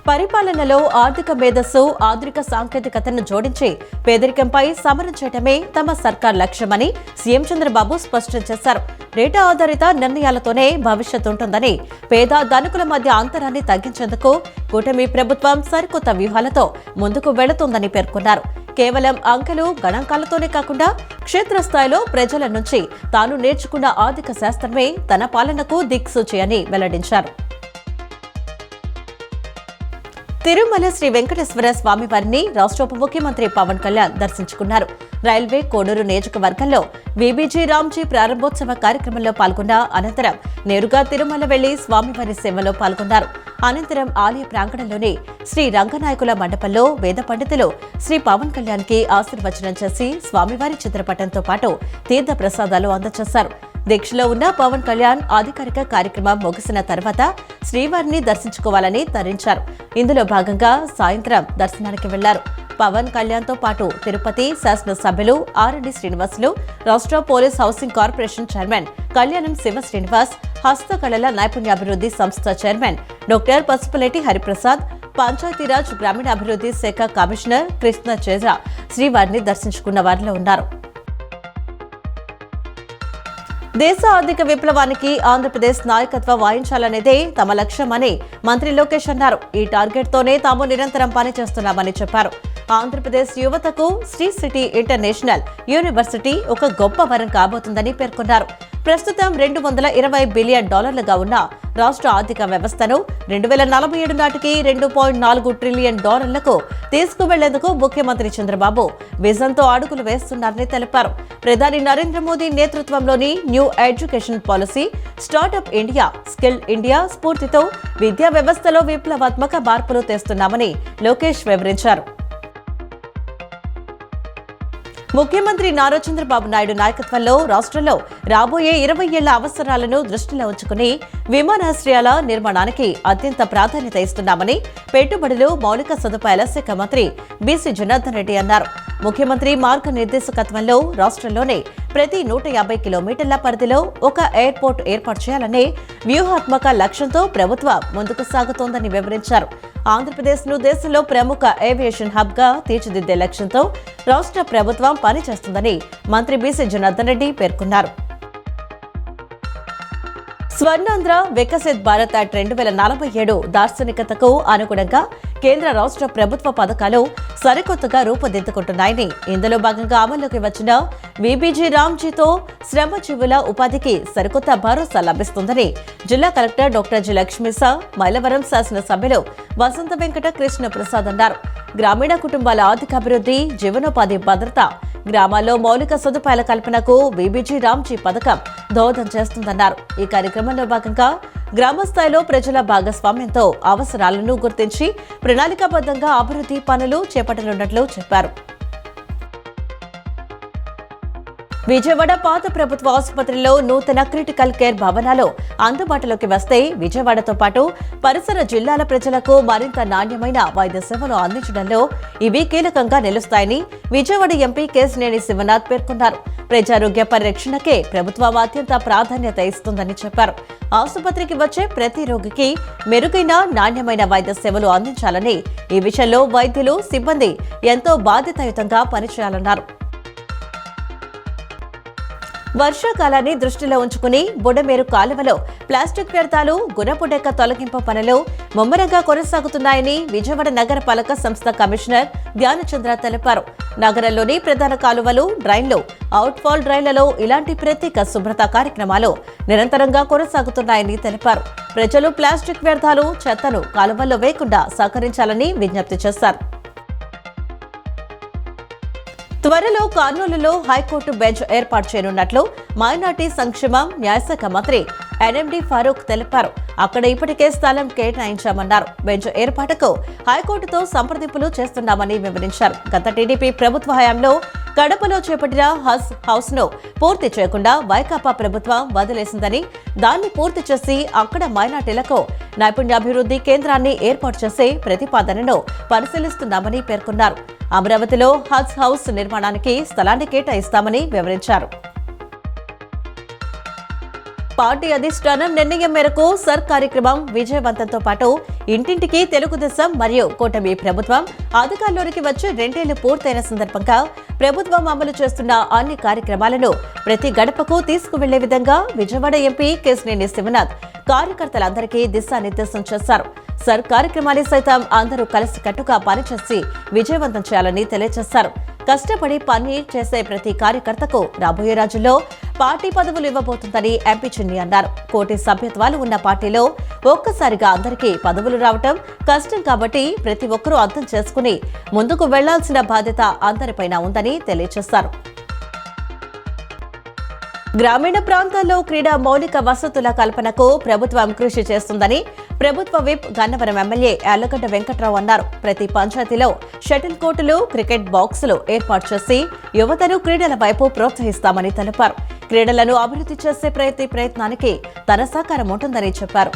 పరిపాలనలో ఆర్థిక మేధస్సు, ఆధునిక సాంకేతికతను జోడించి పేదరికంపై సమరం చేయడమే తమ సర్కార్ లక్ష్యమని సీఎం చంద్రబాబు స్పష్టం చేశారు. డేటా ఆధారిత నిర్ణయాలతోనే భవిష్యత్తు ఉంటుందని, పేద ధనికుల మధ్య అంతరాన్ని తగ్గించేందుకు కూటమి ప్రభుత్వం సరికొత్త వ్యూహాలతో ముందుకు వెళుతుందని పేర్కొన్నారు. కేవలం అంకెలు, గణాంకాలతోనే కాకుండా క్షేత్రస్థాయిలో ప్రజల నుంచి తాను నేర్చుకున్న ఆర్థిక శాస్త్రమే తన పాలనకు దిక్సూచి అని వెల్లడించారు. తిరుమల శ్రీ వెంకటేశ్వర స్వామి వారిని రాష్ట్ర ఉప ముఖ్యమంత్రి పవన్ కళ్యాణ్ దర్శించుకున్నారు. రైల్వే కోడూరు నియోజకవర్గంలో వీబీజీ రామ్జీ ప్రారంభోత్సవ కార్యక్రమంలో పాల్గొన్న అనంతరం నేరుగా తిరుమల వెళ్లి స్వామివారి సేవలో పాల్గొన్నారు. అనంతరం ఆలయ ప్రాంగణంలోని శ్రీ రంగనాయకుల మండపంలో వేద పండితులు శ్రీ పవన్ కళ్యాణ్ కి ఆశీర్వచనం చేసి స్వామివారి చిత్రపటంతో పాటు తీర్థ ప్రసాదాలు అందజేశారు. దీక్షలో ఉన్న పవన్ కళ్యాణ్ అధికారిక కార్యక్రమం ముగిసిన తర్వాత శ్రీవారిని దర్శించుకోవాలని తరించారు. ఇందులో భాగంగా సాయంత్రం దర్శనానికి వెళ్లారు. పవన్ కళ్యాణ్ తో పాటు తిరుపతి శాసనసభ్యులు ఆర్ఎండి శ్రీనివాసులు, రాష్ట్ర పోలీస్ హౌసింగ్ కార్పొరేషన్ చైర్మన్ కళ్యాణం శివ శ్రీనివాస్, హస్తకళల నైపుణ్యాభివృద్ధి సంస్థ చైర్మన్ డాక్టర్ పసుపులేటి హరిప్రసాద్, పంచాయతీరాజ్ గ్రామీణాభివృద్ధి శాఖ కమిషనర్ కృష్ణ చేజా శ్రీవారిని దర్శించుకున్న వారిలో ఉన్నారు. దేశ ఆర్థిక విప్లవానికి ఆంధ్రప్రదేశ్ నాయకత్వం వహించాలనేదే తమ లక్ష్యమని మంత్రి లోకేష్ అన్నారు. ఈ టార్గెట్ తోనే తాము నిరంతరం పనిచేస్తున్నామని చెప్పారు. ఆంధ్రప్రదేశ్ యువతకు శ్రీ సిటీ ఇంటర్నేషనల్ యూనివర్సిటీ ఒక గొప్ప వరం కాబోతుందని పేర్కొన్నారు. ప్రస్తుతం $220 బిలియన్ ఉన్న రాష్ట్ర ఆర్థిక వ్యవస్థను 2047 నాటికి $2.4 ట్రిలియన్ తీసుకువెళ్లేందుకు ముఖ్యమంత్రి చంద్రబాబు విజన్తో అడుగులు వేస్తున్నారని తెలిపారు. ప్రధాని నరేంద్ర మోదీ నేతృత్వంలోని new education policy, startup India, skill India స్ఫూర్తితో విద్యా వ్యవస్థలో విప్లవాత్మక మార్పులు తెస్తున్నామని లోకేష్ వివరించారు. ముఖ్యమంత్రి నారా చంద్రబాబు నాయుడు నాయకత్వంలో రాష్ట్రంలో రాబోయే 20 ఏళ్ల అవసరాలను దృష్టిలో ఉంచుకుని విమానాశ్రయాల నిర్మాణానికి అత్యంత ప్రాధాన్యత ఇస్తున్నామని పెట్టుబడులు, మౌలిక సదుపాయాల శాఖ మంత్రి బీసీ జనార్దన్ రెడ్డి అన్నారు. ముఖ్యమంత్రి మార్గనిర్దేశకత్వంలో రాష్ట్రంలోనే ప్రతి 150 కిలోమీటర్ల పరిధిలో ఒక ఎయిర్పోర్ట్ ఏర్పాటు చేయాలనే వ్యూహాత్మక లక్ష్యంతో ప్రభుత్వం ముందుకు సాగుతోందని వివరించారు. ఆంధ్రప్రదేశ్ను దేశంలో ప్రముఖ ఏవియేషన్ హబ్ గా తీర్చిదిద్దే లక్ష్యంతో రాష్ట్ర ప్రభుత్వం పనిచేస్తుందని మంత్రి బీసీ జనార్దన్ రెడ్డి పేర్కొన్నారు. స్వర్ణాంధ్ర వికసిత్ భారత్ 2047 దార్శనికతకు అనుగుణంగా కేంద్ర రాష్ట్ర ప్రభుత్వ పథకాలు సరికొత్తగా రూపుదిద్దుకుంటున్నాయని, ఇందులో భాగంగా అమల్లోకి వచ్చిన వీబీజీ రామ్జీతో శ్రమజీవుల ఉపాధికి సరికొత్త భరోసా లభిస్తుందని జిల్లా collector doctor G Lakshmisha, Mylavaram శాసనసభ్యులు వసంత వెంకట కృష్ణ ప్రసాద్ అన్నారు. గ్రామీణ కుటుంబాల ఆర్థికాభివృద్ధి, జీవనోపాధి భద్రత, గ్రామాల్లో మౌలిక సదుపాయాల కల్పనకు వీబీజీ రామ్జీ పథకం దోహదం చేస్తుందన్నారు. ఈ కార్యక్రమంలో భాగంగా గ్రామస్థాయిలో ప్రజల భాగస్వామ్యంతో అవసరాలను గుర్తించి ప్రణాళికాబద్ధంగా అభివృద్ధి పనులు చేపట్టనున్నట్లు చెప్పారు. విజయవాడ పాత ప్రభుత్వ ఆసుపత్రిలో నూతన క్రిటికల్ కేర్ భవనాలు అందుబాటులోకి వస్తే విజయవాడతో పాటు పరిసర జిల్లాల ప్రజలకు మరింత నాణ్యమైన వైద్య సేవలు అందించడంలో ఇవి కీలకంగా నిలుస్తాయని విజయవాడ ఎంపీ కేశినేని శివనాథ్ పేర్కొన్నారు. ప్రజారోగ్య పరిరక్షణకే ప్రభుత్వం అత్యంత ప్రాధాన్యత ఇస్తుందని చెప్పారు. ఆసుపత్రికి వచ్చే ప్రతి రోగికి మెరుగైన, నాణ్యమైన వైద్య సేవలు అందించాలని, ఈ విషయంలో వైద్యులు, సిబ్బంది ఎంతో బాధ్యతాయుతంగా పనిచేయాలన్నారు. వర్షాకాలాన్ని దృష్టిలో ఉంచుకుని బుడమేరు కాలువలో ప్లాస్టిక్ వ్యర్థాలు, గుణపుడెక్క తొలగింపు పనులు ముమ్మరంగా కొనసాగుతున్నాయని విజయవాడ నగరపాలక సంస్థ కమిషనర్ ధ్యానచంద్ర తెలిపారు. నగరంలోని ప్రధాన కాలువలు, డ్రైన్లు, అవుట్ఫాల్ డ్రైన్లలో ఇలాంటి ప్రత్యేక శుభ్రత కార్యక్రమాలు నిరంతరంగా కొనసాగుతున్నాయని తెలిపారు. ప్రజలు ప్లాస్టిక్ వ్యర్థాలు, చెత్తను కాలువల్లో వేయకుండా సహకరించాలని విజ్ఞప్తి చేశారు. త్వరలో కర్నూలులో హైకోర్టు బెంచ్ ఏర్పాటు చేయనున్నట్లు మైనార్టీ సంక్షేమ న్యాయశాఖ మంత్రి ఎన్ఎండి ఫారూక్ తెలిపారు. అక్కడ ఇప్పటికే స్థలం కేటాయించామన్నారు. బెంచ్ ఏర్పాటుకు హైకోర్టుతో సంప్రదింపులు చేస్తున్నామని వివరించారు. గత టీడీపీ ప్రభుత్వ హయాంలో కడపలో చేపట్టిన హౌస్ ను పూర్తి చేయకుండా వైకాపా ప్రభుత్వం వదిలేసిందని, దాన్ని పూర్తి చేసి అక్కడ మైనార్టీలకు నైపుణ్యాభివృద్ధి కేంద్రాన్ని ఏర్పాటు చేసే ప్రతిపాదనను పరిశీలిస్తున్నామని పేర్కొన్నారు. అమరావతిలో హౌస్ నిర్మాణానికి స్థలాన్ని కేటాయిస్తామని వివరించారు. పార్టీ అధిష్టానం నిర్ణయం మేరకు సర్ కార్యక్రమం విజయవంతంతో పాటు ఇంటింటికి తెలుగుదేశం మరియు కూటమి ప్రభుత్వం అధికారంలోకి వచ్చి 2 ఏళ్లు పూర్తయిన సందర్భంగా ప్రభుత్వం అమలు చేస్తున్న అన్ని కార్యక్రమాలను ప్రతి గడపకు తీసుకువెళ్లే విధంగా విజయవాడ ఎంపీ కేశినేని శివనాథ్ కార్యకర్తలందరికీ దిశానిర్దేశం చేశారు. సర్ కార్యక్రమాన్ని సైతం అందరూ కలిసికట్టుగా పనిచేసి విజయవంతం చేయాలని తెలియజేశారు. కష్టపడి పని చేసే ప్రతి కార్యకర్తకు రాబోయే రోజుల్లో పార్టీ పదవులు ఇవ్వబోతుందని ఎంపీ చిన్ని అన్నారు. కోటి సభ్యత్వాలు ఉన్న పార్టీలో ఒక్కసారిగా అందరికీ పదవులు రావటం కష్టం కాబట్టి ప్రతి ఒక్కరూ అర్థం చేసుకుని ముందుకు వెళ్లాల్సిన బాధ్యత అందరిపైన ఉందని తెలియజేశారు. గ్రామీణ ప్రాంతాల్లో క్రీడా మౌలిక వసతుల కల్పనకు ప్రభుత్వం కృషి చేస్తుందని ప్రభుత్వ విప్ గన్నవరం ఎమ్మెల్యే యార్లగడ్డ వెంకట్రావు అన్నారు. ప్రతి పంచాయతీలో షటిల్ కోర్టులు, క్రికెట్ బాక్సులు ఏర్పాటు చేసి యువతను క్రీడల వైపు ప్రోత్సహిస్తామని తెలిపారు. క్రీడలను అభివృద్ధి చేసే ప్రయత్నానికి తన సహకారం ఉంటుందని చెప్పారు.